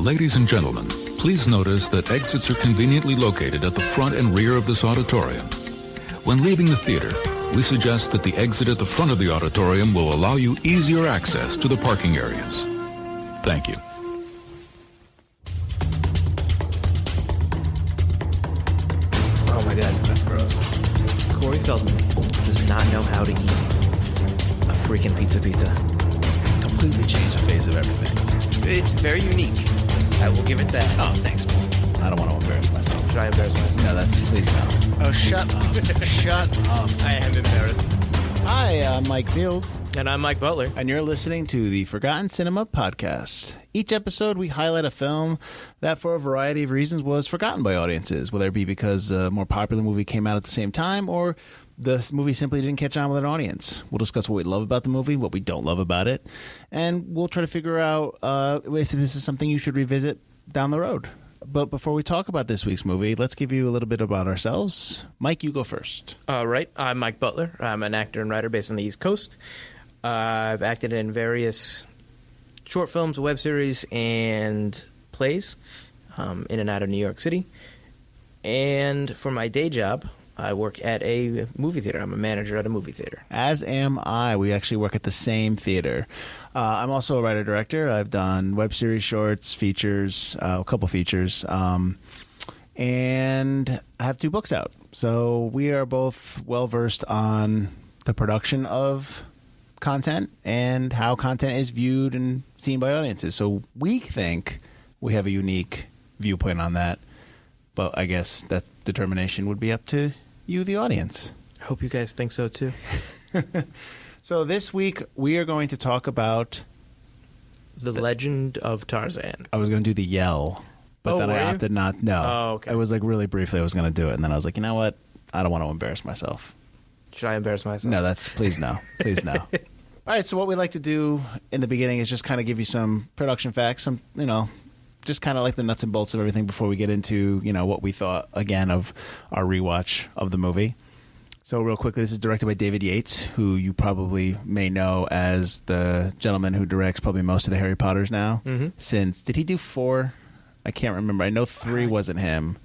Ladies and gentlemen, please notice that exits are conveniently located at the front and rear of this auditorium. When leaving the theater, we suggest that the exit at the front of the auditorium will allow you easier access to the parking areas. Thank you. Oh my god, that's gross. Corey Feldman does not know how to eat a freaking pizza. Completely changed the face of everything. It's very unique. I will give it that. Oh, thanks, man. I don't want to embarrass myself. Should I embarrass myself? No, please no. Oh, shut up. Shut up. I am embarrassed. Hi, I'm Mike Field. And I'm Mike Butler. And you're listening to the Forgotten Cinema Podcast. Each episode, we highlight a film that, for a variety of reasons, was forgotten by audiences, whether it be because a more popular movie came out at the same time or the movie simply didn't catch on with an audience. We'll discuss what we love about the movie, what we don't love about it, and we'll try to figure out if this is something you should revisit down the road. But before we talk about this week's movie, let's give you a little bit about ourselves. Mike, you go first. All right. I'm Mike Butler. I'm an actor and writer based on the East Coast. I've acted in various short films, web series, and plays in and out of New York City. And for my day job, I work at a movie theater. I'm a manager at a movie theater. As am I. We actually work at the same theater. I'm also a writer-director. I've done web series, shorts, features, a couple features, and I have 2 books out. So we are both well-versed on the production of content and how content is viewed and seen by audiences. So we think we have a unique viewpoint on that, but I guess that determination would be up to you, the audience. I hope you guys think so, too. So this week, we are going to talk about The Legend of Tarzan. I was going to do the yell, but then I opted not. No. Oh, okay. It was like really briefly I was going to do it, and then I was like, you know what? I don't want to embarrass myself. Should I embarrass myself? No, please no. Please no. All right, so what we like to do in the beginning is just kind of give you some production facts, just kind of like the nuts and bolts of everything before we get into, what we thought, again, of our rewatch of the movie. So real quickly, this is directed by David Yates, who you probably may know as the gentleman who directs probably most of the Harry Potters now. Mm-hmm. Did he do 4? I can't remember. I know 3 wasn't him.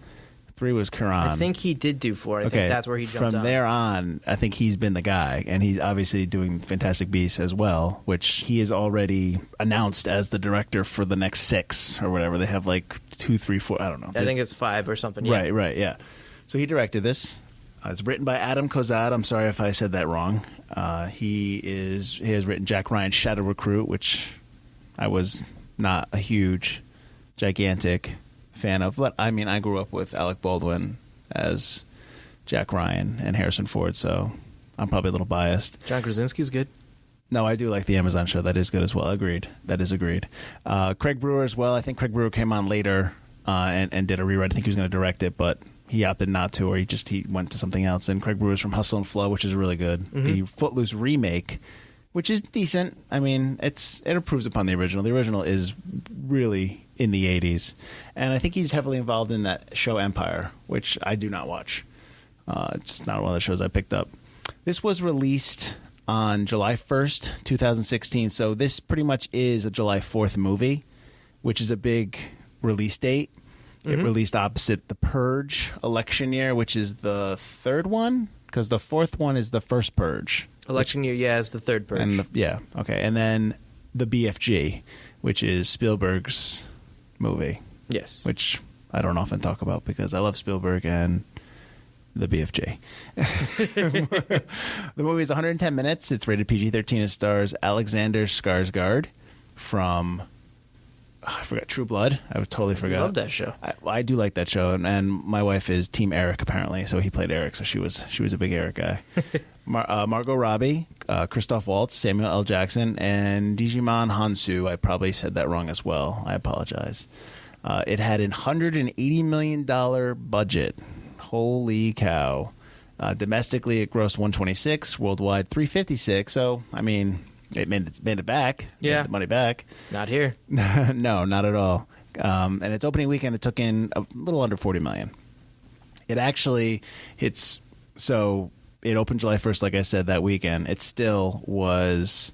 3 was Karan. I think he did do 4. I think that's where he jumped on. From there on, I think he's been the guy, and he's obviously doing Fantastic Beasts as well, which he is already announced as the director for the next 6 or whatever. They have like 2, 3, 4, I don't know. I think it's 5 or something. Yeah. Right, yeah. So he directed this. It's written by Adam Kozad. I'm sorry if I said that wrong. He has written Jack Ryan's Shadow Recruit, which I was not a huge, gigantic fan of. But, I mean, I grew up with Alec Baldwin as Jack Ryan and Harrison Ford, so I'm probably a little biased. John Krasinski's good. No, I do like the Amazon show. That is good as well. Agreed. That is agreed. Craig Brewer as well. I think Craig Brewer came on later and did a rewrite. I think he was going to direct it, but he opted not to, or he went to something else. And Craig Brewer's from Hustle and Flow, which is really good. Mm-hmm. The Footloose remake, which is decent. I mean, it improves upon the original. The original is really in the 80s. And I think he's heavily involved in that show Empire, which I do not watch. It's not one of the shows I picked up. This was released on July 1st, 2016. So this pretty much is a July 4th movie, which is a big release date. It released opposite The Purge election year, which is the 3rd one, because the 4th one is the first Purge. Election year, yeah, is the 3rd Purge. And okay. And then the BFG, which is Spielberg's movie. Yes. Which I don't often talk about because I love Spielberg and the BFG. The movie is 110 minutes. It's rated PG-13. It stars Alexander Skarsgård from... I forgot True Blood. I totally forgot. I love that show. I do like that show, and my wife is Team Eric apparently, so he played Eric, so she was a big Eric guy. Margot Robbie, Christoph Waltz, Samuel L. Jackson, and Digimon Hansu. I probably said that wrong as well. I apologize. It had a $180 million budget. Holy cow! Domestically, it grossed 126. Worldwide, 356. So I mean. It made it back. Yeah. Made the money back. Not here. No, not at all. And its opening weekend, it took in a little under $40 million. It actually so it opened July 1st, like I said, that weekend. It still was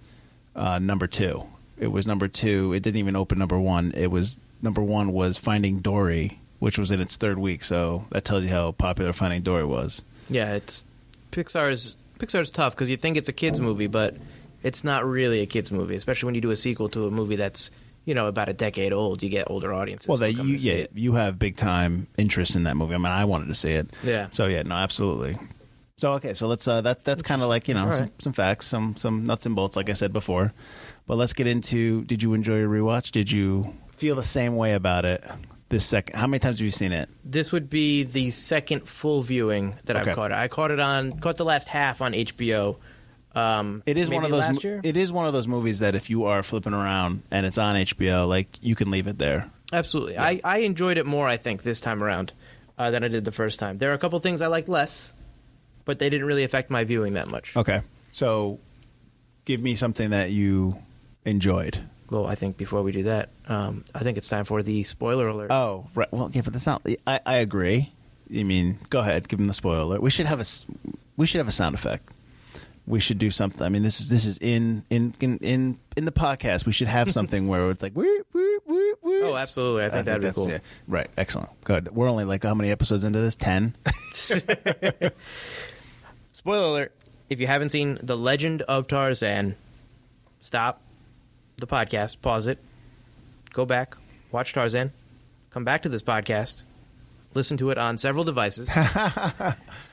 number 2 It was number 2. It didn't even open number 1. It was number 1 was Finding Dory, which was in its 3rd week. So that tells you how popular Finding Dory was. Yeah, Pixar's tough because you think it's a kids movie, but it's not really a kids movie. Especially when you do a sequel to a movie that's about a decade old. You get older audiences. Well, you have big time interest in that movie. I mean, I wanted to see it. Yeah. So yeah, no, absolutely. So okay, so let's that's kind of like some facts, some nuts and bolts, like I said before. But let's get into. Did you enjoy your rewatch? Did you feel the same way about it? This second, how many times have you seen it? This would be the second full viewing that I've caught it. I caught the last half on HBO. It is one of those. Last year? It is one of those movies that if you are flipping around and it's on HBO, like you can leave it there. Absolutely, yeah. I enjoyed it more, I think, this time around than I did the first time. There are a couple things I liked less, but they didn't really affect my viewing that much. Okay, so give me something that you enjoyed. Well, I think before we do that, I think it's time for the spoiler alert. Oh, right. Well, yeah, but that's not. I agree. I mean, go ahead, give them the spoiler alert. We should have a sound effect. We should do something. I mean, this is in the podcast. We should have something where it's like woo. Oh, absolutely. I think that'd be cool. Yeah. Right. Excellent. Good. We're only like how many episodes into this? 10. Spoiler alert: if you haven't seen The Legend of Tarzan, stop the podcast, pause it, go back, watch Tarzan, come back to this podcast, listen to it on several devices,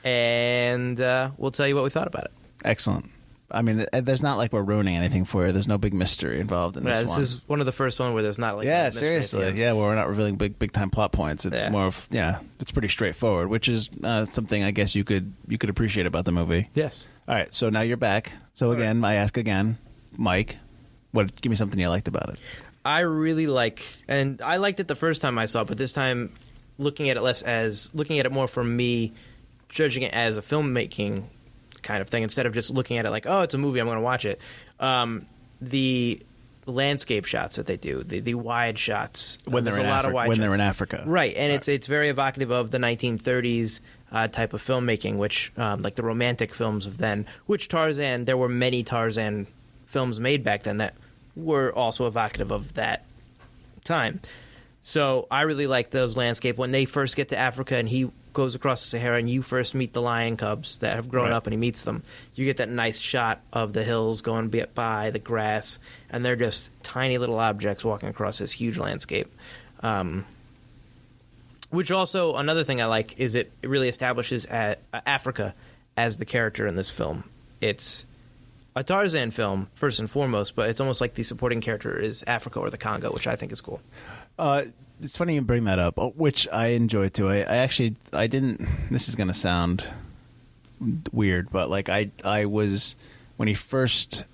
and we'll tell you what we thought about it. Excellent. I mean, there's not like we're ruining anything for you. There's no big mystery involved in this one. This is one of the first one where there's not like yeah, seriously, yeah, where we're not revealing big time plot points. It's more of it's pretty straightforward, which is something I guess you could appreciate about the movie. Yes. All right, so now you're back. So again, I ask again, Mike. Give me something you liked about it. I really and I liked it the first time I saw it, but this time looking at it more from me, judging it as a filmmaking kind of thing instead of just looking at it like, oh, it's a movie, I'm going to watch it. The landscape shots that they do, the wide shots when they're in Africa, right? And it's very evocative of the 1930s type of filmmaking, which like the romantic films of then. Which Tarzan, there were many Tarzan films made back then that were also evocative of that time. So I really like those landscape when they first get to Africa and he goes across the Sahara and you first meet the lion cubs that have grown up and he meets them. You get that nice shot of the hills going by the grass, and they're just tiny little objects walking across this huge landscape. Which also, another thing I like is it really establishes Africa as the character in this film. It's a Tarzan film, first and foremost, but it's almost like the supporting character is Africa or the Congo, which I think is cool. It's funny you bring that up, which I enjoy too. I didn't. This is going to sound weird, but like I was when he first.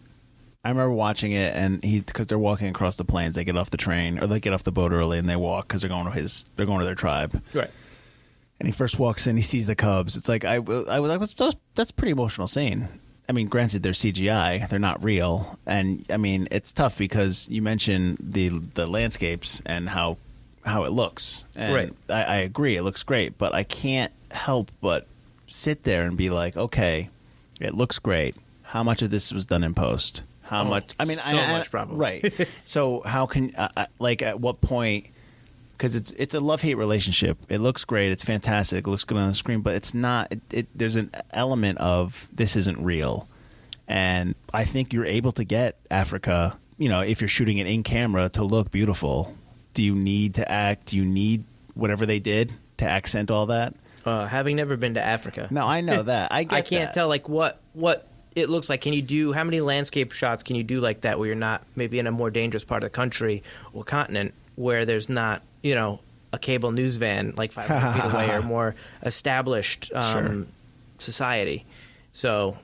I remember watching it, and because they're walking across the plains, they get off the train or they get off the boat early, and they walk because they're going to their tribe. Right. And he first walks in, he sees the cubs. It's like that's a pretty emotional scene. I mean, granted, they're CGI; they're not real, and I mean, it's tough because you mentioned the landscapes and how it looks. And right. I agree, it looks great, but I can't help but sit there and be like, okay, it looks great. How much of this was done in post? How much? I mean, much probably. Right. So how can like at what point? Because it's a love-hate relationship. It looks great. It's fantastic. It looks good on the screen, but it's not. There's an element of this isn't real, and I think you're able to get Africa. If you're shooting it in camera to look beautiful, do you need to act? Do you need whatever they did to accent all that? Having never been to Africa, no, I know that. I can't tell like what it looks like. Can you do how many landscape shots can you do like that where you're not maybe in a more dangerous part of the country or continent where there's not a cable news van like 500 feet away or more established society. So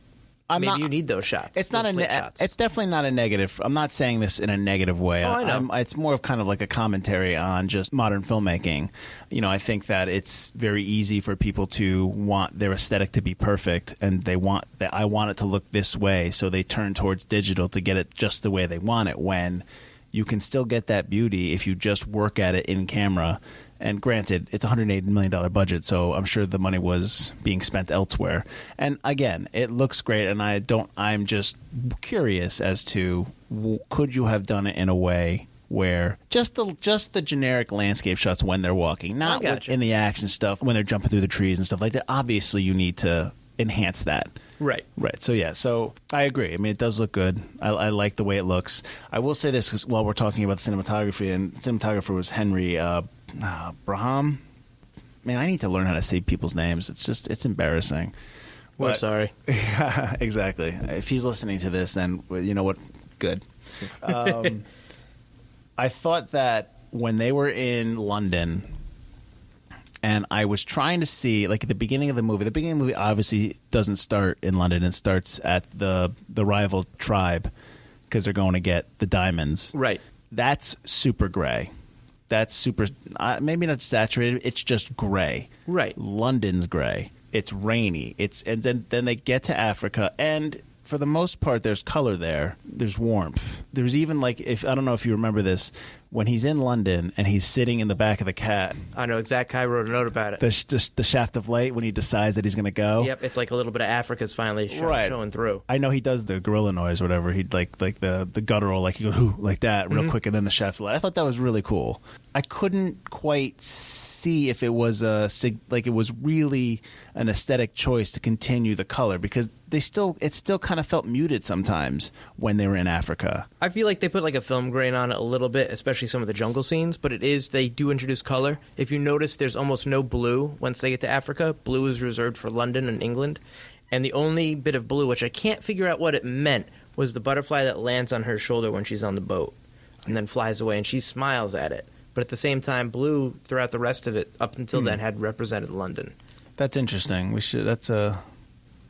maybe you need those shots. It's definitely not a negative. I'm not saying this in a negative way. I know. It's more of kind of like a commentary on just modern filmmaking. I think that it's very easy for people to want their aesthetic to be perfect, and they want that. I want it to look this way, so they turn towards digital to get it just the way they want it. When you can still get that beauty if you just work at it in camera And granted, it's a $180 million budget, so I'm sure the money was being spent elsewhere. And again, it looks great, and I'm just curious as to could you have done it in a way where just the generic landscape shots when they're walking, not in the action stuff when they're jumping through the trees and stuff like that. Obviously, you need to enhance that. Right. So I agree. I mean, it does look good. I like the way it looks. I will say this, because while we're talking about the cinematography, and the cinematographer was Henry Braham. Man, I need to learn how to say people's names. It's embarrassing. We're sorry. Yeah, exactly. If he's listening to this, then you know what? Good. I thought that when they were in London, and I was trying to see, like, at the beginning of the movie obviously doesn't start in London. It starts at the rival tribe because they're going to get the diamonds. Right. That's super gray. That's super, maybe not saturated. It's just gray. Right. London's gray. It's rainy. And then they get to Africa, and for the most part, there's color there. There's warmth. There's even, like, I don't know if you remember this, when he's in London and he's sitting in the back of the cat. I know exactly. I wrote a note about it. The shaft of light when he decides that he's going to go. Yep, it's like a little bit of Africa's finally showing through. I know he does the gorilla noise or whatever. He'd like the guttural, like, he goes, "Hoo," like that real quick, and then the shaft of light. I thought that was really cool. I couldn't quite see if it was it was really an aesthetic choice to continue the color, because it still kind of felt muted sometimes when they were in Africa. I feel like they put like a film grain on it a little bit, especially some of the jungle scenes, but they do introduce color. If you notice, there's almost no blue once they get to Africa. Blue is reserved for London and England, and the only bit of blue, which I can't figure out what it meant, was the butterfly that lands on her shoulder when she's on the boat and then flies away, and she smiles at it. But at the same time, blue throughout the rest of it, up until then, had represented London. That's interesting.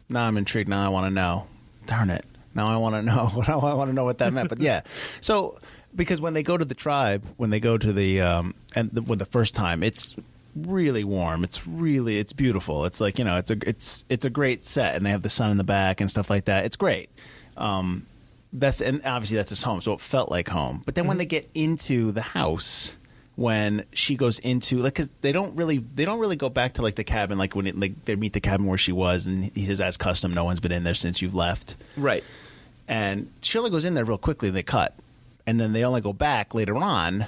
Now I'm intrigued. Now I want to know. Darn it. Now I want to know. I want to know what that meant. But yeah. So, because when they go to the tribe, when they go to the first time, it's really warm. It's beautiful. It's like, it's a great set, and they have the sun in the back and stuff like that. It's great. And obviously that's his home, so it felt like home. But then when they get into the house, when she goes into, like, 'cause they don't really go back to, like, the cabin, like when they meet the cabin where she was, and he says, as custom, no one's been in there since you've left. Right. And she only goes in there real quickly, and they cut, and then they only go back later on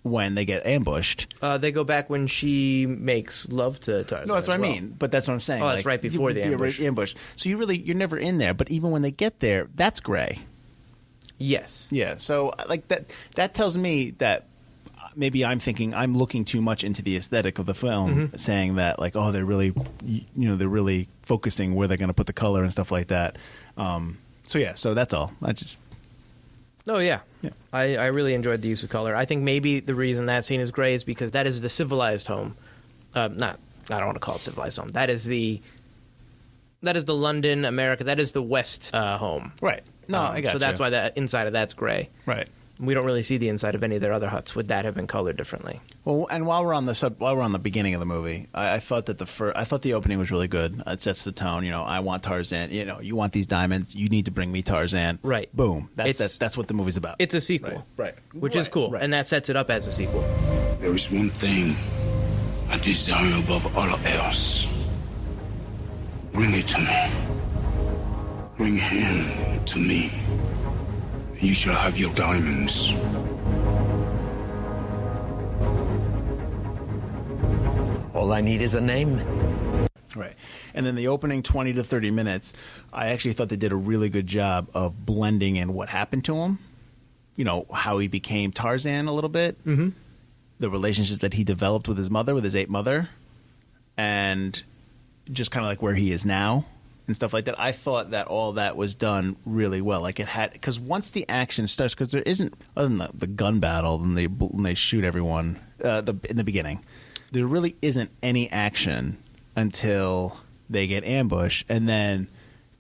when they get ambushed. They go back when she makes love to Tarzan. No, that's what I mean. But that's what I'm saying. Oh, that's right before the ambush. So you're never in there. But even when they get there, that's gray. Yes. Yeah. So like that tells me that maybe I'm looking too much into the aesthetic of the film, saying that, like, oh, they're really focusing where they're going to put the color and stuff like that. So that's all. Oh, yeah. I really enjoyed the use of color. I think maybe the reason that scene is gray is because that is the civilized home. I don't want to call it civilized home. That is the London, America. That is the West home. Right. No, I got you. So that's why the inside of that's gray. Right. We don't really see the inside of any of their other huts. Would that have been colored differently? Well, and while we're on the beginning of the movie, I thought that the opening was really good. It sets the tone. I want Tarzan. You want these diamonds. You need to bring me Tarzan. Right. Boom. That's what the movie's about. It's a sequel. Right. Which is cool, and that sets it up as a sequel. There is one thing I desire above all else. Bring it to me. Bring him to me. You shall have your diamonds. All I need is a name. Right. And then the opening 20 to 30 minutes, I actually thought they did a really good job of blending in what happened to him. How he became Tarzan a little bit. Mm-hmm. The relationships that he developed with his mother, with his ape mother. And just kind of like where he is now. And stuff like that. I thought that all that was done really well. Like it had, because once the action starts, because there isn't, other than the gun battle, when they shoot everyone in the beginning, there really isn't any action until they get ambushed, and then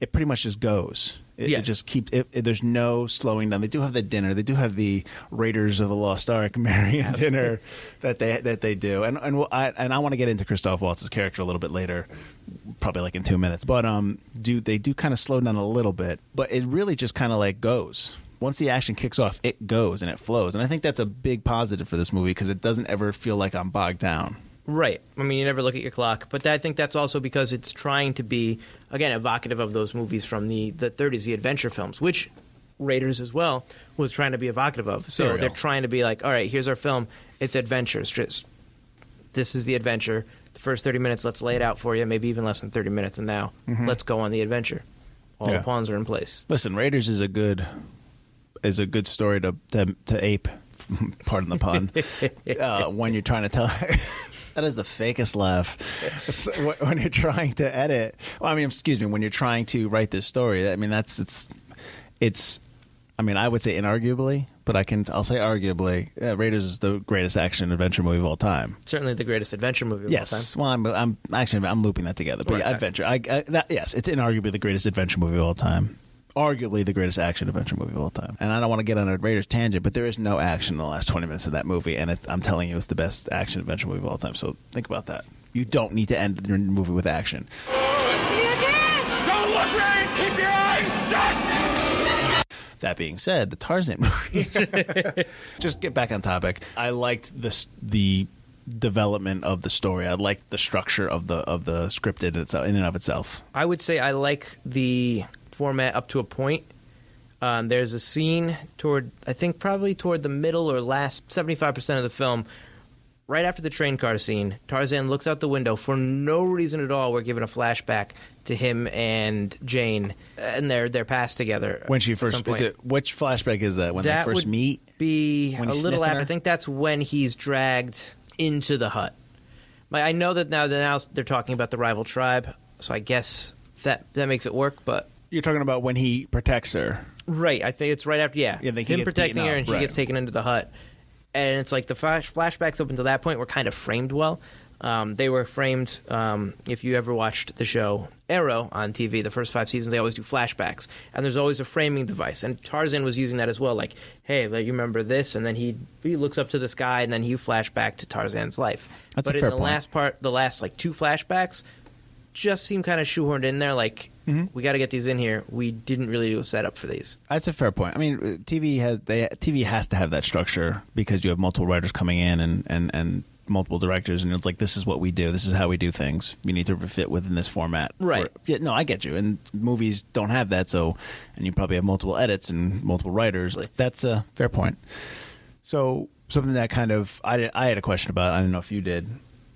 it pretty much just goes. It just keeps. There's no slowing down. They do have the dinner. They do have the Raiders of the Lost Ark Marion dinner that they do. And I want to get into Christoph Waltz's character a little bit later, probably like in 2 minutes. But they do kind of slow down a little bit. But it really just kind of like goes. once the action kicks off, it goes and it flows. And I think that's a big positive for this movie because it doesn't ever feel like I'm bogged down. Right. I mean, you never look at your clock. But I think that's also because it's trying to be, again, evocative of those movies from the 30s, the adventure films, which Raiders as well was trying to be evocative of. So Serial. they're trying to be like, all right, here's our film. It's adventures. This is the adventure. The first 30 minutes, let's lay it out for you, maybe even less than 30 minutes. And now let's go on the adventure. All the pawns are in place. Listen, Raiders is a good story to ape, pardon the pun, when you're trying to tell. That is the fakest laugh. So, when you're trying to edit, when you're trying to write this story, I mean, it's. I mean, I would say inarguably, but I'll say arguably. Raiders is the greatest action adventure movie of all time. Certainly the greatest adventure movie of all time. Yes, well, I'm looping that together. But Right. yeah, adventure. Yes, it's inarguably the greatest adventure movie of all time. Arguably the greatest action adventure movie of all time. And I don't want to get on a Raiders tangent, but there is no action in the last 20 minutes of that movie, and I'm telling you, it's the best action adventure movie of all time. So think about that. You don't need to end your movie with action. Don't look right! Keep your eyes shut! That being said, the Tarzan movie. Just get back on topic. I liked the development of the story. I liked the structure of the script in and of itself. I would say I like the format up to a point. There's a scene probably toward the middle or last 75% of the film, right after the train car scene. Tarzan looks out the window for no reason at all. We're given a flashback to him and Jane, and they're passed together. When she first, which flashback is that? When they first would meet? Be a little after. Her? I think that's when he's dragged into the hut. I know that now they're talking about the rival tribe, so I guess that makes it work. But you're talking about when he protects her, right? I think it's right after. Yeah, him protecting her, and she gets taken into the hut. And it's like the flashbacks up until that point were kind of framed well. They were framed, if you ever watched the show Arrow on TV, the first 5 seasons, they always do flashbacks. And there's always a framing device. And Tarzan was using that as well. Like, hey, you remember this? And then he looks up to the sky, and then he flash back to Tarzan's life. That's a fair point. But in the last 2 flashbacks just seem kind of shoehorned in there. Like, we got to get these in here. We didn't really do a setup for these. That's a fair point. I mean, TV has to have that structure because you have multiple writers coming in and multiple directors, and it's like, this is what we do. This is how we do things. You need to fit within this format. Right. No, I get you. And movies don't have that, and you probably have multiple edits and multiple writers. That's a fair point. So something that kind of I had a question about. I don't know if you did.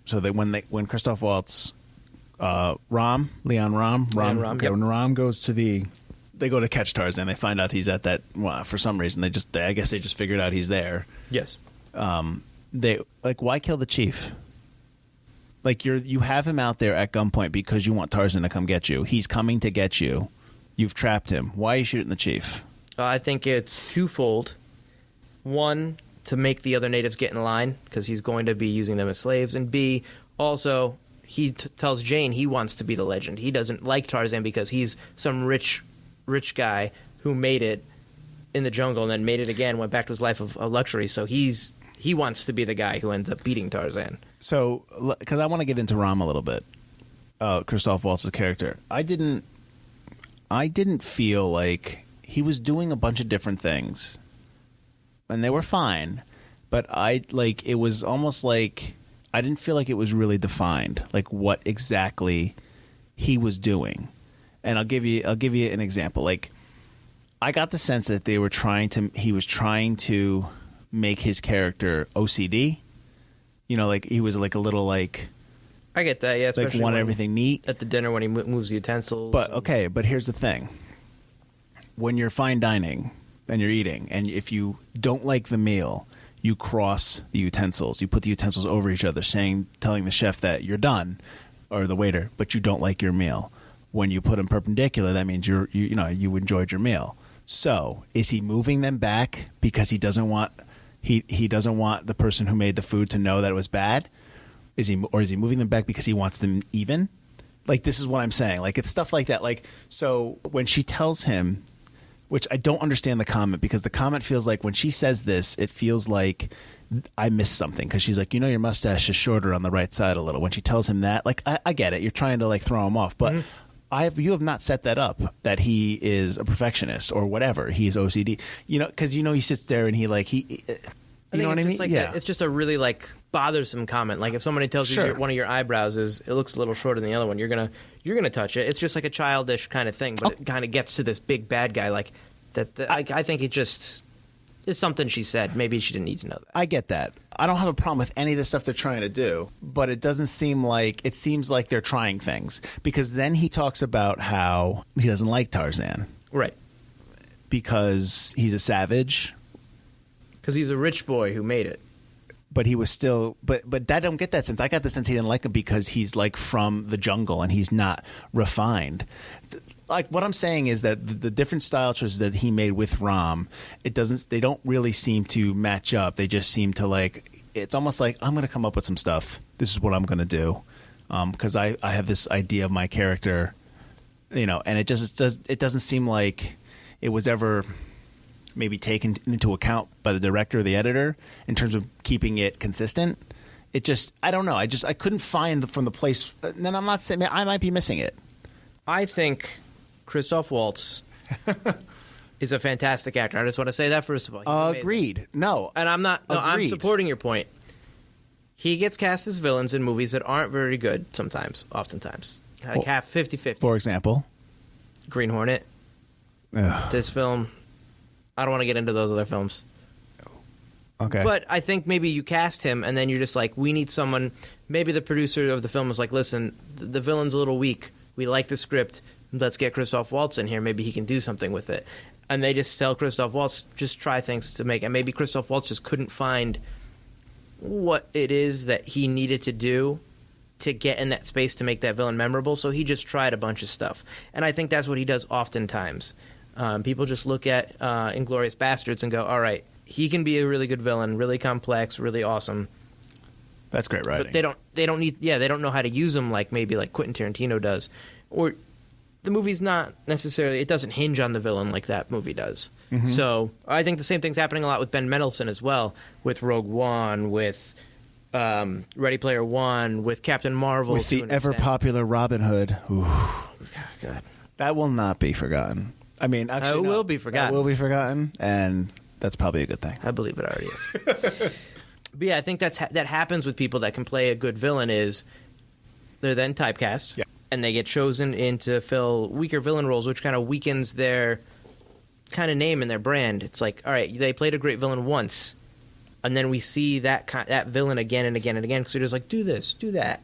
So that when Christoph Waltz, Leon Rom, when Rom goes to they go to catch Tarzan. They find out he's at that. Well, for some reason, I guess they just figured out he's there. Yes. They why kill the chief? Like you have him out there at gunpoint because you want Tarzan to come get you. He's coming to get you. You've trapped him. Why are you shooting the chief? I think it's twofold. One, to make the other natives get in line because he's going to be using them as slaves, and B, also he tells Jane he wants to be the legend. He doesn't like Tarzan because he's some rich guy who made it in the jungle and then made it again, went back to his life of luxury. So he wants to be the guy who ends up beating Tarzan. So, because I want to get into Rom a little bit, Christoph Waltz's character, I didn't feel like he was doing a bunch of different things, and they were fine, but it was almost like I didn't feel like it was really defined, like what exactly he was doing. And I'll give you an example. Like, I got the sense that he was trying to make his character OCD. You know, like he was like a little like. I get that, yeah. Especially like want everything neat at the dinner when he moves the utensils. But here's the thing: when you're fine dining and you're eating, and if you don't like the meal, you cross the utensils. You put the utensils over each other, telling the chef that you're done, or the waiter, but you don't like your meal. When you put them perpendicular, that means you enjoyed your meal. So, is he moving them back because he doesn't want he doesn't want the person who made the food to know that it was bad? Is he moving them back because he wants them even? Like, this is what I'm saying. Like, it's stuff like that. Like, so when she tells him, which I don't understand the comment, because the comment feels like when she says this, it feels like I missed something, because she's like, your mustache is shorter on the right side a little. When she tells him that, like, I get it. You're trying to like throw him off, but you have not set that up that he is a perfectionist or whatever. He's OCD. Because he sits there and he know what I mean? It's just a really bothersome comment. Like if somebody tells you one of your eyebrows it looks a little shorter than the other one, you're gonna touch it. It's just like a childish kind of thing, but it kind of gets to this big bad guy like that. I think it just is something she said. Maybe she didn't need to know that. I get that. I don't have a problem with any of the stuff they're trying to do, but it seems like they're trying things, because then he talks about how he doesn't like Tarzan. Right. Because he's a savage. Because he's a rich boy who made it. But he was still, but I don't get that sense. I got the sense he didn't like him because he's from the jungle and he's not refined. What I'm saying is that the different style choices that he made with Rom, they don't really seem to match up. They just seem to it's almost like, I'm going to come up with some stuff. This is what I'm going to do. Because I have this idea of my character, and it doesn't seem like it was ever maybe taken into account by the director or the editor in terms of keeping it consistent. It just, I don't know. I couldn't find from the place. Then I'm not saying, I might be missing it. I think Christoph Waltz is a fantastic actor. I just want to say that first of all. Agreed. No. And I'm not. No, I'm supporting your point. He gets cast as villains in movies that aren't very good oftentimes. Half 50-50. For example? Green Hornet. Ugh. This film. I don't want to get into those other films. Okay. But I think maybe you cast him and then you're just like, we need someone. Maybe the producer of the film was like, listen, the villain's a little weak. We like the script. Let's get Christoph Waltz in here. Maybe he can do something with it. And they just tell Christoph Waltz, just try things to make it. And maybe Christoph Waltz just couldn't find what it is that he needed to do to get in that space to make that villain memorable. So he just tried a bunch of stuff. And I think that's what he does oftentimes. People just look at Inglourious Bastards and go, all right, he can be a really good villain, really complex, really awesome. That's great writing. But they don't know how to use him like Quentin Tarantino does. Or the movie's not necessarily, it doesn't hinge on the villain like that movie does. Mm-hmm. So I think the same thing's happening a lot with Ben Mendelsohn as well, with Rogue One, with Ready Player One, with Captain Marvel. With the ever-popular Robin Hood. Ooh. God. That will not be forgotten. I mean, actually, it will be forgotten. It will be forgotten, and that's probably a good thing. I believe it already is. But yeah, I think that happens with people that can play a good villain is they're then typecast, and they get chosen in to fill weaker villain roles, which kind of weakens their kind of name and their brand. It's like, all right, they played a great villain once, and then we see that villain again and again and again, because they're just like, do this, do that.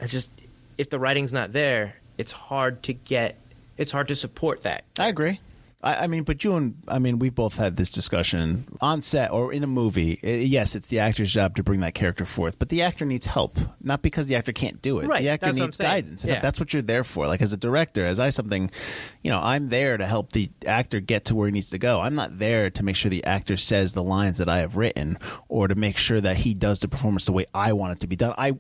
It's just, if the writing's not there, it's hard to support that. I agree. I mean, but we both had this discussion on set or in a movie. Yes, it's the actor's job to bring that character forth, but the actor needs help, not because the actor can't do it. Right, the actor that's needs guidance. Yeah. That's what you're there for. Like as a director, I'm there to help the actor get to where he needs to go. I'm not there to make sure the actor says the lines that I have written or to make sure that he does the performance the way I want it to be done. I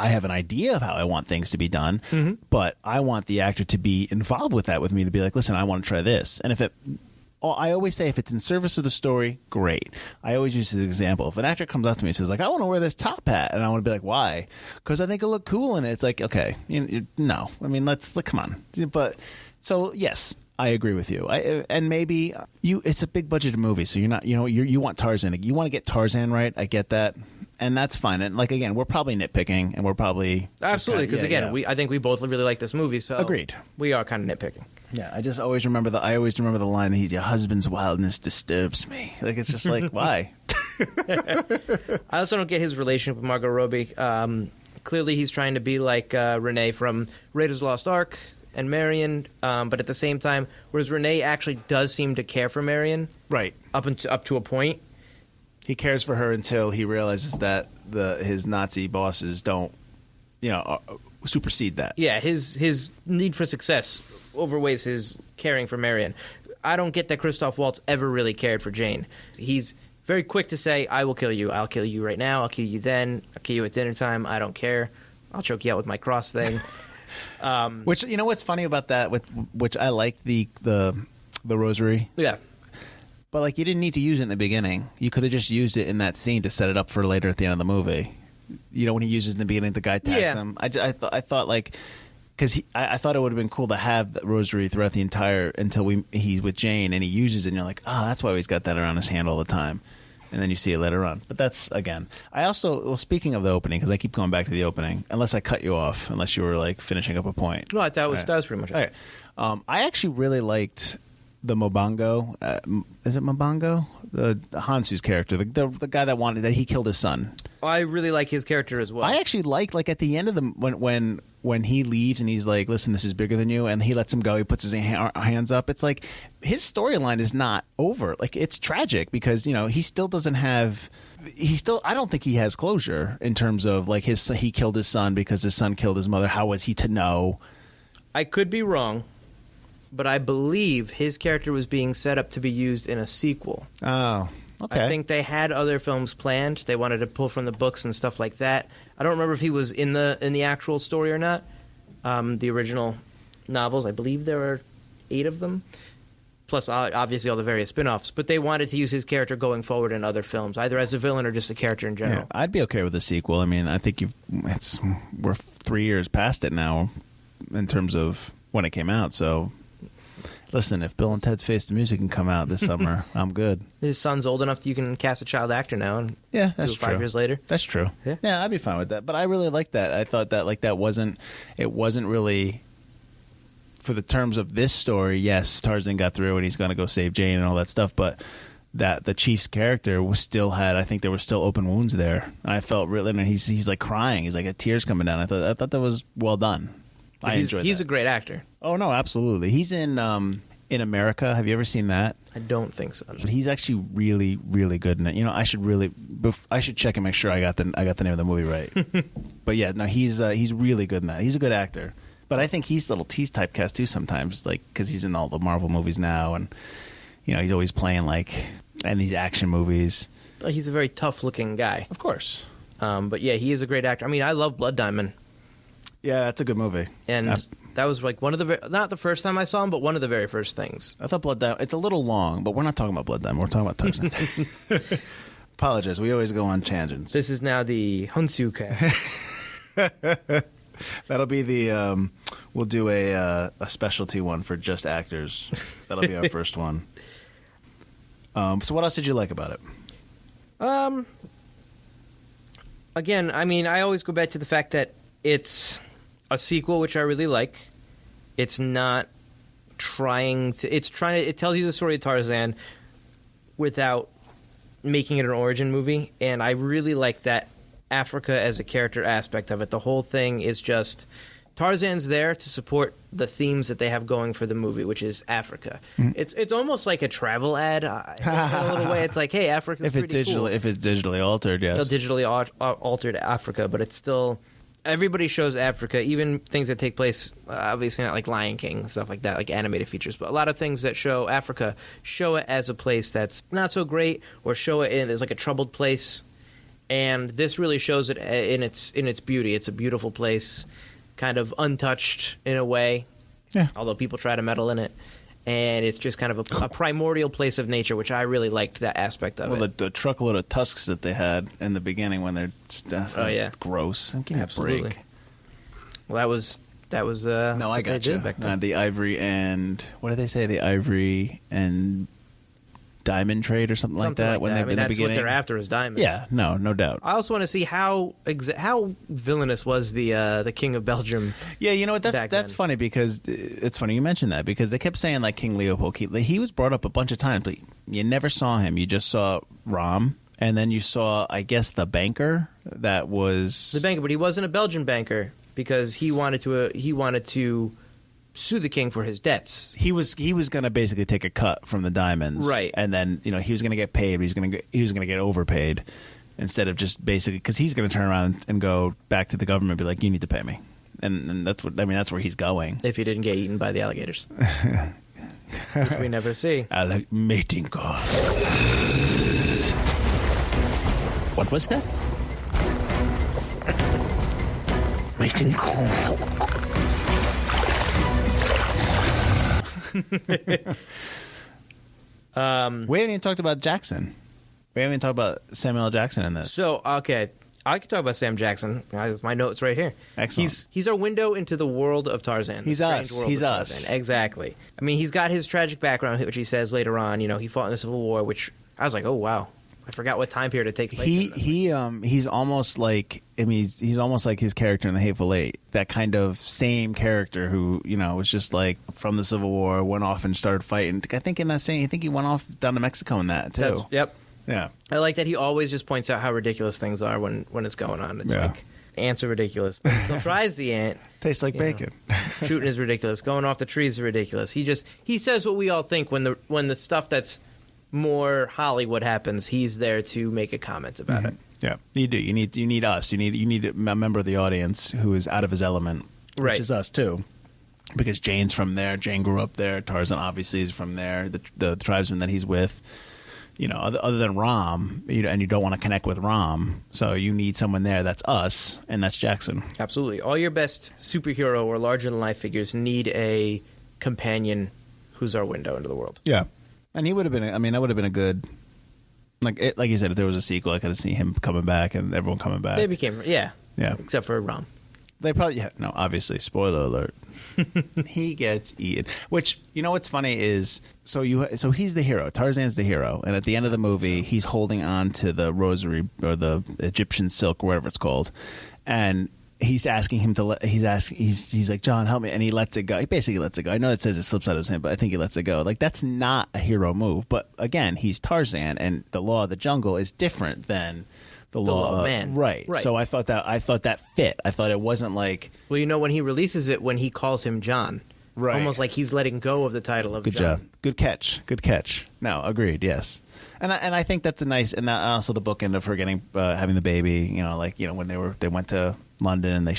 have an idea of how I want things to be done, but I want the actor to be involved with that with me, to be like, listen, I want to try this. And I always say, if it's in service of the story, great. I always use this example. If an actor comes up to me and says, like, I want to wear this top hat, and I want to be like, why? Because I think it'll look cool in it. It's like, okay, no. I mean, come on. But so yes, I agree with you. And maybe it's a big budgeted movie, so you're not, you want Tarzan. You want to get Tarzan right. I get that. And that's fine. And again, we're probably nitpicking, and we're probably absolutely, because I think we both really like this movie. So agreed. We are kind of nitpicking. Yeah, I always remember the line. Your husband's wildness disturbs me. Like it's just like why. I also don't get his relationship with Margot Robbie. Clearly, he's trying to be like Renee from Raiders of the Lost Ark and Marion, but at the same time, whereas Renee actually does seem to care for Marion, right, up to a point. He cares for her until he realizes that his Nazi bosses don't, supersede that. Yeah, his need for success overweighs his caring for Marion. I don't get that Christoph Waltz ever really cared for Jane. He's very quick to say, I will kill you. I'll kill you right now. I'll kill you then. I'll kill you at dinner time. I don't care. I'll choke you out with my cross thing. Which, what's funny about that, which I like the rosary. Yeah. But, you didn't need to use it in the beginning. You could have just used it in that scene to set it up for later at the end of the movie. When he uses it in the beginning, the guy tags him. I thought, because I thought it would have been cool to have that rosary throughout the entire until he's with Jane and he uses it, and you're like, oh, that's why he's got that around his hand all the time. And then you see it later on. But that's, again, I also, well, speaking of the opening, because I keep going back to the opening, unless I cut you off, unless you were like finishing up a point. No, that was pretty much it. Okay. I actually really liked the Mobango. Is it Mobango? The Hansu's character, the guy that he killed his son. I really like his character as well. I actually like at the end of the when he leaves and he's like, listen, this is bigger than you, and he lets him go. He puts his hands up. It's like his storyline is not over. Like, it's tragic because he still doesn't have. I don't think he has closure in terms of like he killed his son because his son killed his mother. How was he to know? I could be wrong, but I believe his character was being set up to be used in a sequel. Oh, okay. I think they had other films planned. They wanted to pull from the books and stuff like that. I don't remember if he was in the actual story or not. The original novels, I believe there were 8 of them, plus obviously all the various spin-offs. But they wanted to use his character going forward in other films, either as a villain or just a character in general. Yeah, I'd be okay with a sequel. I mean, I think we're 3 years past it now in terms of when it came out, so... Listen, if Bill and Ted's Face the Music can come out this summer, I'm good. His son's old enough that you can cast a child actor now and yeah, that's do it 5 true. years later. That's true. Yeah, I'd be fine with that. But I really liked that. I thought that it wasn't really for the terms of this story. Yes, Tarzan got through and he's going to go save Jane and all that stuff, but that the chief's character I think there were still open wounds there. And I felt really, and he's like crying. He's like, tears coming down. I thought that was well done. He's a great actor. Oh no, absolutely. He's in America. Have you ever seen that? I don't think so. But he's actually really, really good in it. I should check and make sure I got the name of the movie right. But yeah, no, he's really good in that. He's a good actor. But I think he's typecast too sometimes, like because he's in all the Marvel movies now, and he's always playing like in these action movies. He's a very tough-looking guy, of course. But yeah, he is a great actor. I mean, I love Blood Diamond. Yeah, that's a good movie. And that was like one of the not the first time I saw him, but one of the very first things. I thought Blood Diamond. It's a little long, but we're not talking about Blood Diamond. We're talking about Tarzan. Apologize. We always go on tangents. This is now the Hunsu cast. That'll be the. We'll do a specialty one for just actors. That'll be our first one. So what else did you like about it? Again, I mean, I always go back to the fact that it's a sequel, which I really like. It's not trying to... It tells you the story of Tarzan without making it an origin movie, and I really like that Africa as a character aspect of it. The whole thing is just... Tarzan's there to support the themes that they have going for the movie, which is Africa. It's almost like a travel ad in a little way. It's like, hey, Africa's pretty cool. If it's digitally altered, yes. It's digitally altered Africa, but it's still... Everybody shows Africa, even things that take place, obviously not like Lion King and stuff like that, like animated features, but a lot of things that show Africa show it as a place that's not so great, or show it as like a troubled place. And this really shows it in its beauty. It's a beautiful place, kind of untouched in a way, although people try to meddle in it. And it's just kind of a primordial place of nature, which I really liked that aspect of it. Well, the truckload of tusks that they had in the beginning when they're gross. Give me a break. Well, that was no, I got you. The ivory and what did they say? The ivory and diamond trade or something like that. When they in the beginning, that's what they're after is diamonds. Yeah, no doubt. I also want to see how villainous was the King of Belgium. Yeah, you know what? That's funny because it's funny you mentioned that because they kept saying like King Leopold. He was brought up a bunch of times, but you never saw him. You just saw Rom, and then you saw, I guess, the banker. That was the banker, but he wasn't a Belgian banker because he wanted to sue the king for his debts. He was going to basically take a cut from the diamonds, right? And then he was going to get paid. But he was going to get overpaid instead of just basically because he's going to turn around and go back to the government and be like, "You need to pay me," and that's what I mean. That's where he's going. If he didn't get eaten by the alligators, which we never see. I like mating call. What was that? Mating call. We haven't even talked about Jackson. We haven't even talked about Samuel L. Jackson in this. So, okay. I could talk about Sam Jackson. My notes right here. Excellent. He's our window into the world of Tarzan. He's the us. strange world He's of us. Tarzan. Exactly. I mean, he's got his tragic background, which he says later on. You know, he fought in the Civil War, which I was like, oh wow, I forgot what time period it takes place. He's almost like, I mean, he's almost like his character in The Hateful Eight. That kind of same character who, you know, was just like from the Civil War, went off and started fighting. I think he went off down to Mexico in that too. Yep. Yeah. I like that he always just points out how ridiculous things are when it's going on. It's like ants are ridiculous, but he still tries the ant. Tastes like bacon. Shooting is ridiculous. Going off the trees is ridiculous. He says what we all think when the stuff that's more Hollywood happens. He's there to make a comment about it. Yeah, you do. You need us. You need a member of the audience who is out of his element, Right. which is us too. Because Jane's from there. Jane grew up there. Tarzan obviously is from there. The tribesmen that he's with. You know, other than Rom, and you don't want to connect with Rom, so you need someone there that's us, and that's Jackson. Absolutely. All your best superhero or larger-than-life figures need a companion who's our window into the world. Yeah, and he would have been. I mean, that would have been a good, like you said, if there was a sequel, I could have seen him coming back and everyone coming back. They became, yeah, except for Rom. They probably obviously, spoiler alert. He gets eaten. Which, you know what's funny is, so he's the hero. Tarzan's the hero, and at the end of the movie, he's holding on to the rosary or the Egyptian silk, or whatever it's called, and he's asking him to he's like, John, help me, and he lets it go. He basically lets it go. I know it says it slips out of his hand, but I think he lets it go. Like, that's not a hero move. But again, he's Tarzan, and the law of the jungle is different than the law of man. Right. So I thought that fit. I thought it wasn't like, well, you know, when he releases it, when he calls him John, right, almost like he's letting go of the title of good John. job, good catch. No, agreed. Yes, and I think that's a nice, and that also the bookend of her getting having the baby. You know, like, you know, when they went to London and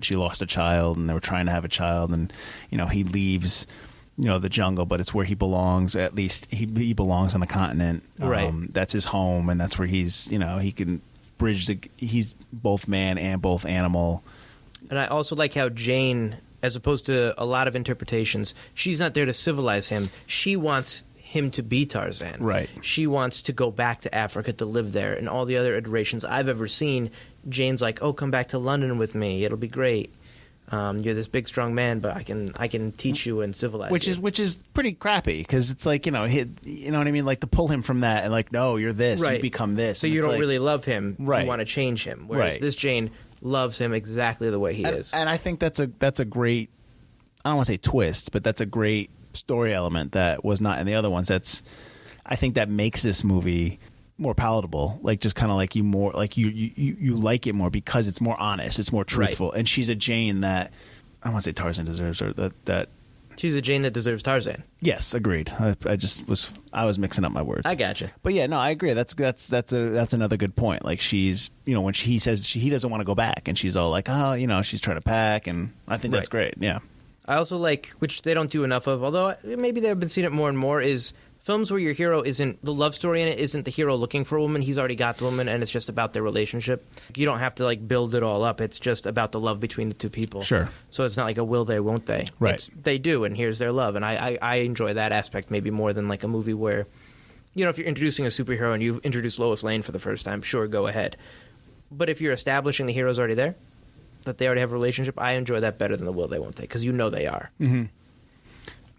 she lost a child, and they were trying to have a child, and, you know, he leaves, you know, the jungle, but it's where he belongs. At least he belongs on the continent. Right. That's his home, and that's where he's, you know, he can bridge he's both man and both animal. And I also like how Jane, as opposed to a lot of interpretations, she's not there to civilize him. She wants him to be Tarzan. Right. She wants to go back to Africa to live there. And all the other iterations I've ever seen, Jane's like, oh, come back to London with me. It'll be great. You're this big, strong man, but I can teach you and civilize you. Which is pretty crappy, because it's like, you know, you know what I mean? Like, to pull him from that and like, no, you're this, right. You become this. So and you it's don't like, really love him. right. You want to change him. Whereas right. this Jane loves him exactly the way he is. And I think that's a great, I don't want to say twist, but that's a great story element that was not in the other ones. I think that makes this movie more palatable, like, just kind of like you like it more because it's more honest, it's more truthful. Right. And she's a Jane that, I don't want to say Tarzan deserves her, that she's a Jane that deserves Tarzan. Yes, agreed. I was mixing up my words. I gotcha. But yeah, no, I agree. That's another good point. Like, she's, you know, when he says he doesn't want to go back, and she's all like, oh, you know, she's trying to pack, and I think that's great. Yeah. I also like, which they don't do enough of, although maybe they've been seeing it more and more, is films where your hero isn't, the love story in it isn't the hero looking for a woman. He's already got the woman, and it's just about their relationship. You don't have to, like, build it all up. It's just about the love between the two people. Sure. So it's not like a will they, won't they. Right. They do, and here's their love. And I enjoy that aspect maybe more than, like, a movie where, you know, if you're introducing a superhero and you've introduced Lois Lane for the first time, sure, go ahead. But if you're establishing the hero's already there, that they already have a relationship, I enjoy that better than the will they, won't they, because you know they are. Mm-hmm.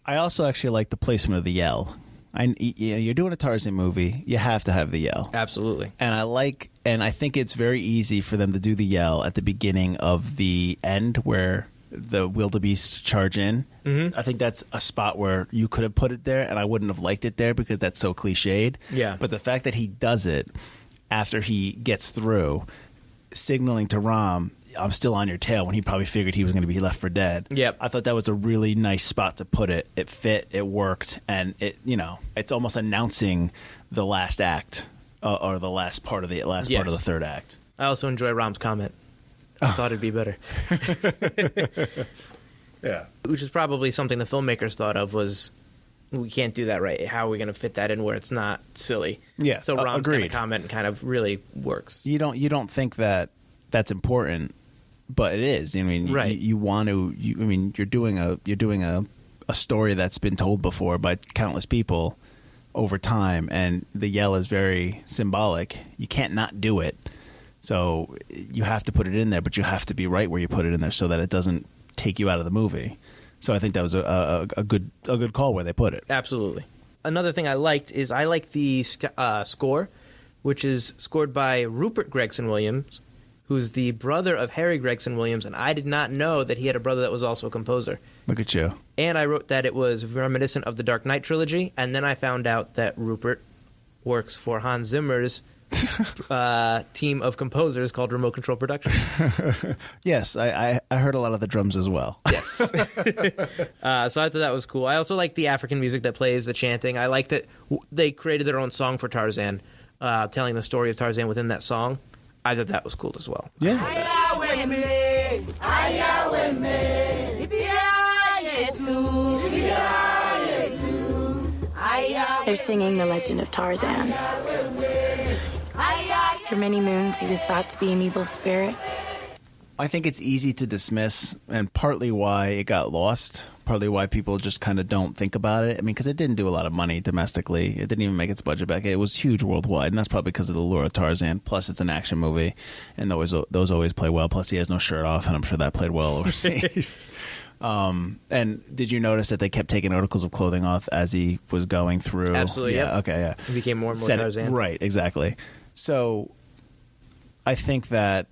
I also actually like the placement of the yell. You're doing a Tarzan movie, you have to have the yell. Absolutely. And I think it's very easy for them to do the yell at the beginning of the end where the wildebeests charge in. Mm-hmm. I think that's a spot where you could have put it there, and I wouldn't have liked it there because that's so cliched. Yeah. But the fact that he does it after he gets through, signaling to Rom, I'm still on your tail, when he probably figured he was going to be left for dead. Yep. I thought that was a really nice spot to put it. It fit, it worked, and it's almost announcing the last act or the last part of the part of the third act. I also enjoy Rom's comment. I thought it'd be better. Yeah. Which is probably something the filmmakers thought of was, we can't do that right. How are we going to fit that in where it's not silly? Yeah. So Rom's agreed. kind of comment kind of really works. You don't think that that's important, but it is. I mean, right. You want to. You're doing a story that's been told before by countless people over time, and the yell is very symbolic. You can't not do it. So you have to put it in there, but you have to be right where you put it in there so that it doesn't take you out of the movie. So I think that was a good call where they put it. Absolutely. Another thing I liked is I like the score, which is scored by Rupert Gregson Williams, who's the brother of Harry Gregson Williams, and I did not know that he had a brother that was also a composer. Look at you. And I wrote that it was reminiscent of the Dark Knight trilogy, and then I found out that Rupert works for Hans Zimmer's team of composers called Remote Control Productions. Yes, I heard a lot of the drums as well. Yes. So I thought that was cool. I also like the African music that plays, the chanting. I like that they created their own song for Tarzan, telling the story of Tarzan within that song. I thought that was cool as well. Yeah. They're singing the Legend of Tarzan. For many moons, he was thought to be an evil spirit. I think it's easy to dismiss, and partly why it got lost, partly why people just kind of don't think about it. I mean, because it didn't do a lot of money domestically. It didn't even make its budget back. It was huge worldwide, and that's probably because of the lure of Tarzan. Plus, it's an action movie, and those always play well. Plus, he has no shirt off, and I'm sure that played well overseas. And did you notice that they kept taking articles of clothing off as he was going through? Absolutely, yeah. yep. Okay, yeah. He became more and more Tarzan. Right, exactly. So I think that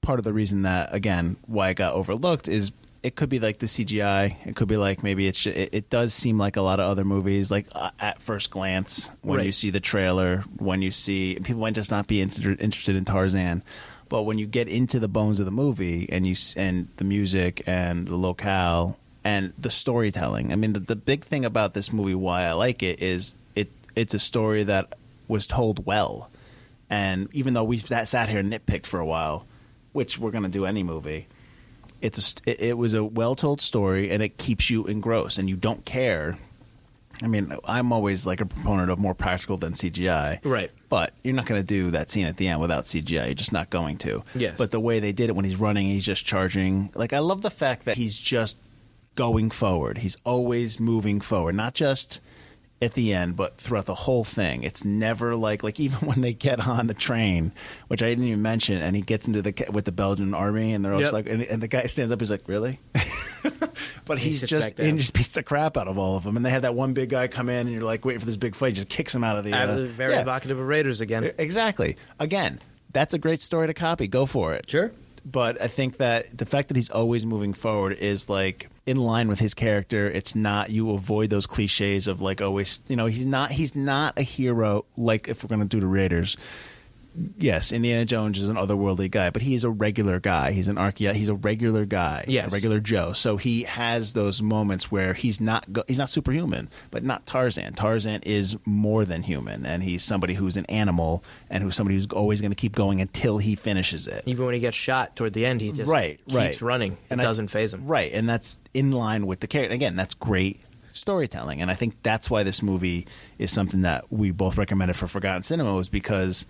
part of the reason that, again, why it got overlooked is it could be like the CGI. It could be like maybe it does seem like a lot of other movies, like at first glance, when you see the trailer, when you see – people might just not be interested in Tarzan. But when you get into the bones of the movie and the music and the locale and the storytelling, I mean, the big thing about this movie, why I like it, is it's a story that was told well. And even though we sat here and nitpicked for a while, which we're going to do any movie, it was a well-told story, and it keeps you engrossed, and you don't care. I mean, I'm always like a proponent of more practical than CGI. Right. But you're not going to do that scene at the end without CGI. You're just not going to. Yes. But the way they did it when he's running, he's just charging. Like, I love the fact that he's just going forward. He's always moving forward, not just at the end, but throughout the whole thing. It's never like even when they get on the train, which I didn't even mention, and he gets into with the Belgian army, and they're always like, and the guy stands up, he's like, really? But he just beats the crap out of all of them, and they have that one big guy come in, and you're like waiting for this big fight, he just kicks him out of the. Very evocative of Raiders again. Exactly. Again, that's a great story to copy. Go for it. Sure. But I think that the fact that he's always moving forward is like in line with his character. It's not, you avoid those cliches of like always, he's not a hero. Like if we're going to do the Raiders, yes, Indiana Jones is an otherworldly guy, but he is a regular guy. He's he's a regular guy, yes. A regular Joe. So he has those moments where he's not superhuman, but not Tarzan. Tarzan is more than human, and he's somebody who's an animal and who's somebody who's always going to keep going until he finishes it. Even when he gets shot toward the end, he just keeps running. It doesn't faze him. Right, and that's in line with the character. Again, that's great storytelling, and I think that's why this movie is something that we both recommended for Forgotten Cinema, was because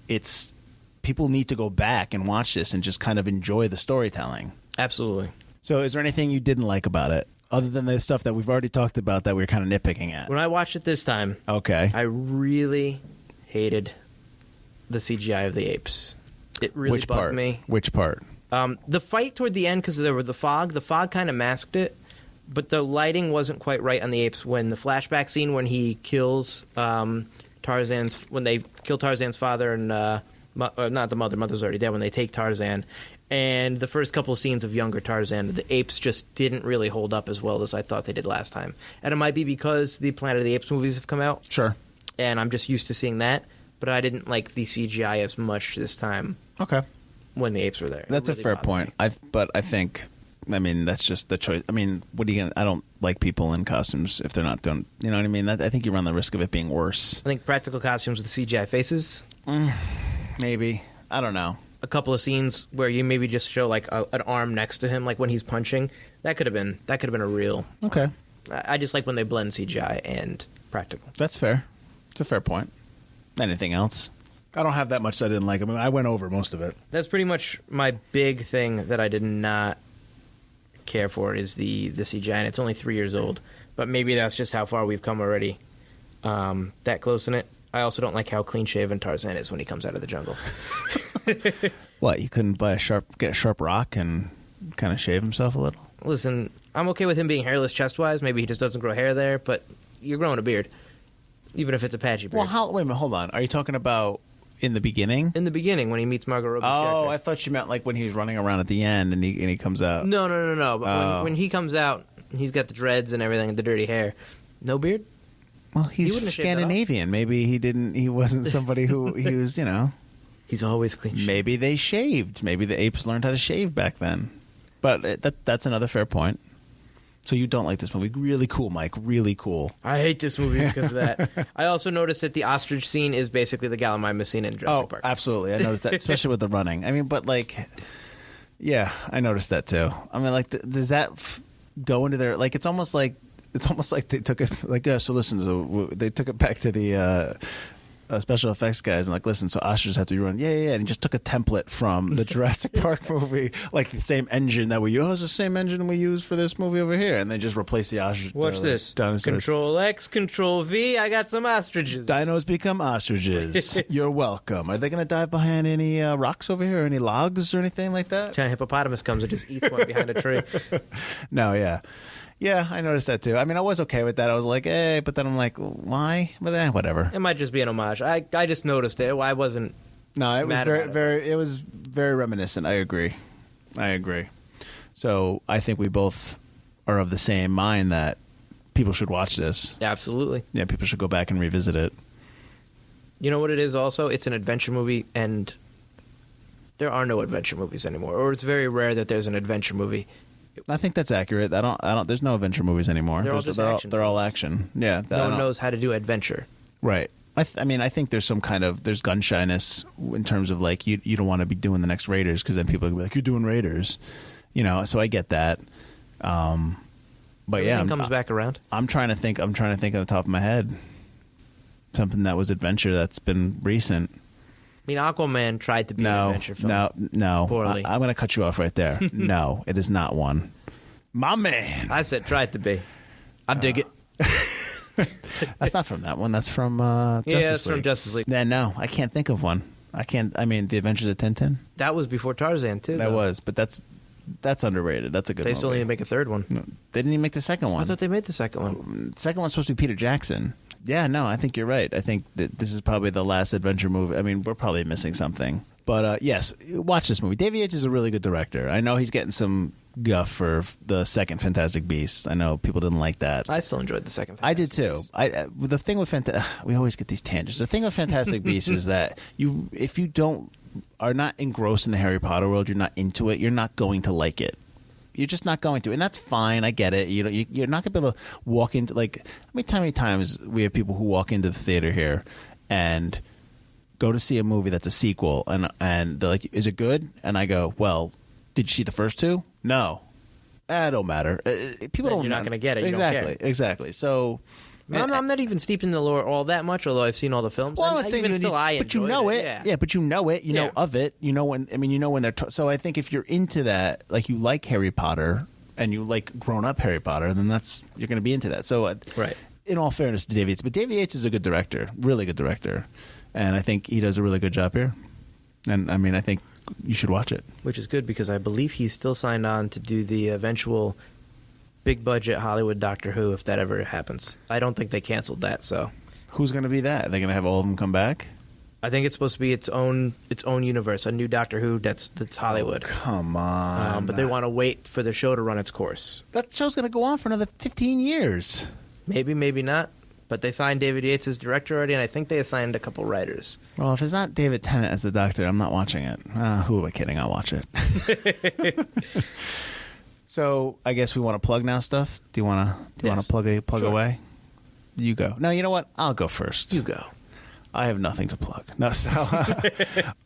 it's people need to go back and watch this and just kind of enjoy the storytelling. Absolutely. So is there anything you didn't like about it other than the stuff that we've already talked about that we were kind of nitpicking at? When I watched it this time, I really hated the CGI of the apes. It really bugged me. Which part? The fight toward the end, because there was the fog kind of masked it, but the lighting wasn't quite right on the apes. When the flashback scene when he kills when they kill Tarzan's father and not the mother's already dead, when they take Tarzan, and the first couple of scenes of younger Tarzan, the apes just didn't really hold up as well as I thought they did last time. And it might be because the Planet of the Apes movies have come out. Sure. And I'm just used to seeing that, but I didn't like the CGI as much this time. Okay. When the apes were there. That's a fair point. But I think, that's just the choice. What are you going to... I don't like people in costumes if they're not doing... You know what I mean? I think you run the risk of it being worse. I think practical costumes with CGI faces. Maybe. I don't know. A couple of scenes where you maybe just show like an arm next to him, like when he's punching. That could have been a real... Okay. I just like when they blend CGI and practical. That's fair. It's a fair point. Anything else? I don't have that much that I didn't like. I went over most of it. That's pretty much my big thing that I did not care for is the CGI, and it's only 3 years old. But maybe that's just how far we've come already. That close in it. I also don't like how clean-shaven Tarzan is when he comes out of the jungle. What, you couldn't get a sharp rock and kind of shave himself a little? Listen, I'm okay with him being hairless chest-wise. Maybe he just doesn't grow hair there, but you're growing a beard, even if it's a patchy beard. Well, wait a minute, hold on. Are you talking about in the beginning? In the beginning, when he meets Margot Robbie's character. Oh, I thought you meant like when he's running around at the end and he comes out. No. But when he comes out, he's got the dreads and everything, and the dirty hair. No beard? Well, he's Scandinavian. Maybe he wasn't somebody who he was, He's always clean shaven. Maybe they shaved. Maybe the apes learned how to shave back then. But that's another fair point. So you don't like this movie. Really cool, Mike. Really cool. I hate this movie because of that. I also noticed that the ostrich scene is basically the Gallimimus scene in Jurassic Park. Absolutely. I noticed that, especially with the running. I mean, but yeah, I noticed that too. I mean, does that go into their, it's almost like they took it, so listen, so they took it back to the special effects guys and listen, so ostriches have to be run. Yeah. And he just took a template from the Jurassic Park movie, the same engine that we use. It's the same engine we use for this movie over here. And they just replace the ostrich. Watch this. Dinosaurs. Control X, Control V. I got some ostriches. Dinos become ostriches. You're welcome. Are they going to dive behind any rocks over here or any logs or anything like that? Giant hippopotamus comes and just eats one behind a tree. No, yeah. Yeah, I noticed that too. I mean, I was okay with that. I was like, but then I'm like, why? But whatever. It might just be an homage. I just noticed it. I wasn't. No, it was it was very reminiscent. I agree. So I think we both are of the same mind that people should watch this. Absolutely. Yeah, people should go back and revisit it. You know what it is also? It's an adventure movie, and there are no adventure movies anymore. Or it's very rare that there's an adventure movie. I think that's accurate. I don't. There's no adventure movies anymore. They're all just action. They're all action. Yeah. No one knows how to do adventure. Right. I mean, I think there's some kind of gun shyness in terms of you don't want to be doing the next Raiders because then people will be like, you're doing Raiders, So I get that. But Everything comes back around. I'm trying to think on the top of my head something that was adventure that's been recent. I mean, Aquaman tried to be an adventure film. No. Poorly. I'm going to cut you off right there. No, it is not one. My man. I said tried to be. I dig it. That's not from that one. That's from Justice League. Yeah, that's League. from Justice League. Yeah, no, I can't think of one. The Adventures of Tintin? That was before Tarzan, too. That was, but that's underrated. That's a good movie. They still need to make a third one. No, they didn't even make the second one. I thought they made the second one. The second one's supposed to be Peter Jackson. Yeah, no, I think you're right. I think that this is probably the last adventure movie. I mean, we're probably missing something. But yes, watch this movie. David Yates is a really good director. I know he's getting some guff for the second Fantastic Beasts. I know people didn't like that. I still enjoyed the second Fantastic I did too. Beasts. The thing with we always get these tangents. The thing with Fantastic Beasts is that if you are not engrossed in the Harry Potter world, you're not into it, you're not going to like it. You're just not going to, and that's fine. I get it. You're not going to be able to walk into how many times we have people who walk into the theater here and go to see a movie that's a sequel, and they're like, "Is it good?" And I go, "Well, did you see the first two? No, it don't matter. People don't. You're not going to get it. Exactly. So. I'm not even steeped in the lore all that much, although I've seen all the films. Well, but you know it. Yeah, but you know it. You know of it. You know when. I mean, you know when they're. So I think if you're into that, you like Harry Potter and you like grown-up Harry Potter, then you're going to be into that. So, right. In all fairness to David Yates, but David Yates is a good director, really good director, and I think he does a really good job here. And I mean, I think you should watch it. Which is good because I believe he's still signed on to do the eventual big-budget Hollywood Doctor Who, if that ever happens. I don't think they canceled that, so. Who's going to be that? Are they going to have all of them come back? I think it's supposed to be its own universe, a new Doctor Who that's Hollywood. Oh, come on. But they want to wait for the show to run its course. That show's going to go on for another 15 years. Maybe, maybe not. But they signed David Yates as director already, and I think they assigned a couple writers. Well, if it's not David Tennant as the Doctor, I'm not watching it. Who am I kidding? I'll watch it. So I guess we want to plug now stuff. Do you want to plug away? You go. No, you know what? I'll go first. You go. I have nothing to plug. No, so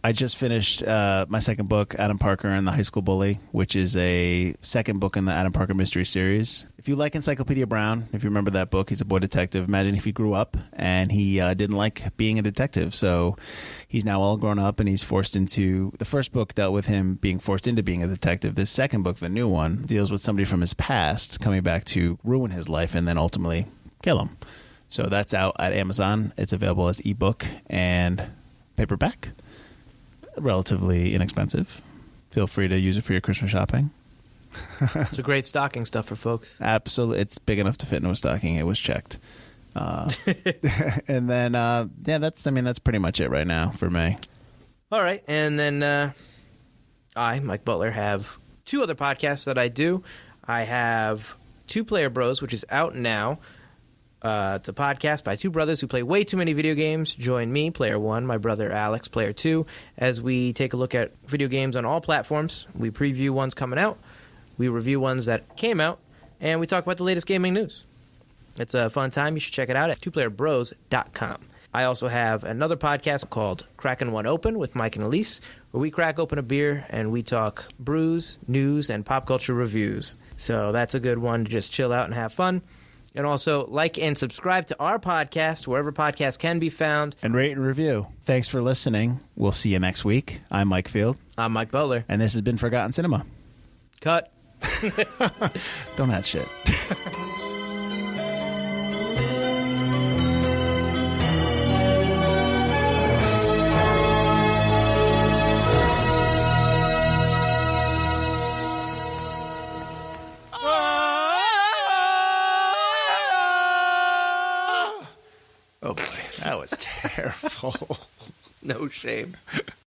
I just finished my second book, Adam Parker and the High School Bully, which is a second book in the Adam Parker mystery series. If you like Encyclopedia Brown, if you remember that book, he's a boy detective. Imagine if he grew up and he didn't like being a detective. So he's now all grown up and he's forced into... The first book dealt with him being forced into being a detective. This second book, the new one, deals with somebody from his past coming back to ruin his life and then ultimately kill him. So that's out at Amazon. It's available as ebook and paperback. relatively inexpensive. Feel free to use it for your Christmas shopping. It's a great stocking stuffer, folks. Absolutely. It's big enough to fit into a stocking. It was checked. And then, that's pretty much it right now for me. All right. And then I, Mike Butler, have 2 other podcasts that I do. I have Two Player Bros, which is out now. It's a podcast by 2 brothers who play way too many video games. Join me, Player 1, my brother Alex, Player 2, as we take a look at video games on all platforms. We preview ones coming out, we review ones that came out, and we talk about the latest gaming news. It's a fun time. You should check it out at twoplayerbros.com. I also have another podcast called Crackin' One Open with Mike and Elise, where we crack open a beer and we talk brews, news, and pop culture reviews. So that's a good one to just chill out and have fun. And also, like and subscribe to our podcast, wherever podcasts can be found. And rate and review. Thanks for listening. We'll see you next week. I'm Mike Field. I'm Mike Butler. And this has been Forgotten Cinema. Cut. Don't add shit. Oh boy, that was terrible. No shame.